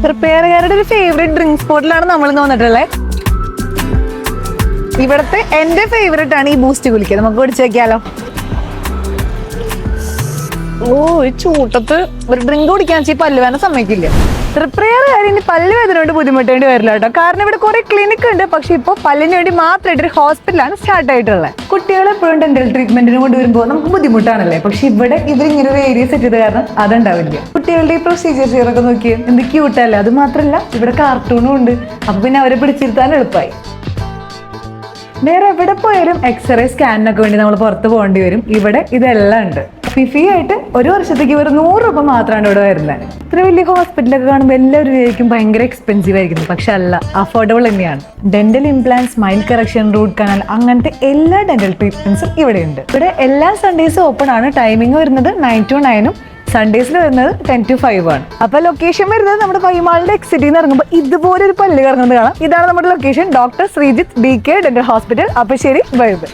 തൃപ്പയാറുകാരുടെ ഒരു favourite drink സ്പോട്ടിലാണ് നമ്മൾ വന്നിട്ടുള്ളത്. ഇവിടുത്തെ എന്റെ ഫേവറേറ്റ് ആണ് ഈ ബൂസ്റ്റ് കുലിക്ക. നമുക്ക് കുടിച്ചു വെക്കാലോ. ഈ ചൂട്ടത്ത് ഒരു ഡ്രിങ്ക് കുടിക്കാൻ വെച്ചാൽ പല്ല് വേദന സമ്മതിക്കില്ല. തൃപ്രയാറുകാർ ഇനി പല്ല് വേദന കൊണ്ട് ബുദ്ധിമുട്ടേണ്ടി വരില്ല കേട്ടോ. കാരണം ഇവിടെ കുറെ ക്ലിനിക്ക് ഉണ്ട്. പക്ഷെ ഇപ്പൊ പല്ലിന് വേണ്ടി മാത്രമായിട്ട് ഒരു ഹോസ്പിറ്റലാണ് സ്റ്റാർട്ട് ആയിട്ടുള്ളത്. കുട്ടികളെ എപ്പോഴും ഡെന്റൽ ട്രീറ്റ്മെന്റിന് കൊണ്ടുവരുമ്പോൾ നമുക്ക് ബുദ്ധിമുട്ടാണല്ലേ. പക്ഷെ ഇവിടെ ഇവരിങ്ങനെ ഒരു ഏരിയ സെറ്റ് ചെയ്ത കാരണം അതുണ്ടാവില്ല. കുട്ടികളുടെ ഈ പ്രൊസീജിയർ ചെയ്തൊക്കെ നോക്കിയാൽ എന്ത് ക്യൂട്ടല്ലേ. അത് മാത്രമല്ല ഇവിടെ കാർട്ടൂണും ഉണ്ട്. അപ്പൊ പിന്നെ അവരെ പിടിച്ചിരുത്താൻ എളുപ്പമായി. വേറെ എവിടെ പോയാലും എക്സ്റേ സ്കാനിനൊക്കെ വേണ്ടി നമ്മൾ പുറത്ത് പോകേണ്ടി വരും. ഇവിടെ ഇതെല്ലാം ഉണ്ട്. ഫീ ആയിട്ട് ഒരു വർഷത്തേക്ക് ഒരു 100 രൂപ മാത്രമാണ് ഇവിടെ വരുന്നത്. ഇത്ര വലിയ ഹോസ്പിറ്റലൊക്കെ കാണുമ്പോൾ എല്ലാവരും വിചാരിക്കും ഭയങ്കര എക്സ്പെൻസീവ് ആയിരിക്കും. പക്ഷെ അല്ല, അഫോർഡബിൾ തന്നെയാണ്. Dental implant, smile correction, root canal അങ്ങനത്തെ എല്ലാ ഡെന്റൽ ട്രീറ്റ്മെന്റ്സും ഇവിടെയുണ്ട്. ഇവിടെ എല്ലാ സൺഡേസും ഓപ്പൺ ആണ്. ടൈമിംഗ് വരുന്നത് 9 to 9 സൺഡേസിൽ വരുന്നത് 10 to 5 ആണ്. അപ്പൊ ലൊക്കേഷൻ വരുന്നത് നമ്മുടെ പയ്യമാളിന്റെ എക്സിറ്റിൽ നിന്ന് ഇറങ്ങുമ്പോൾ ഇതുപോലെ ഒരു പല്ല് കറങ്ങുന്നത് കാണാം. ഇതാണ് നമ്മുടെ location, doctor Sreejith DK dental hospital. അപ്പൊ ശരി, ബൈ ബൈ.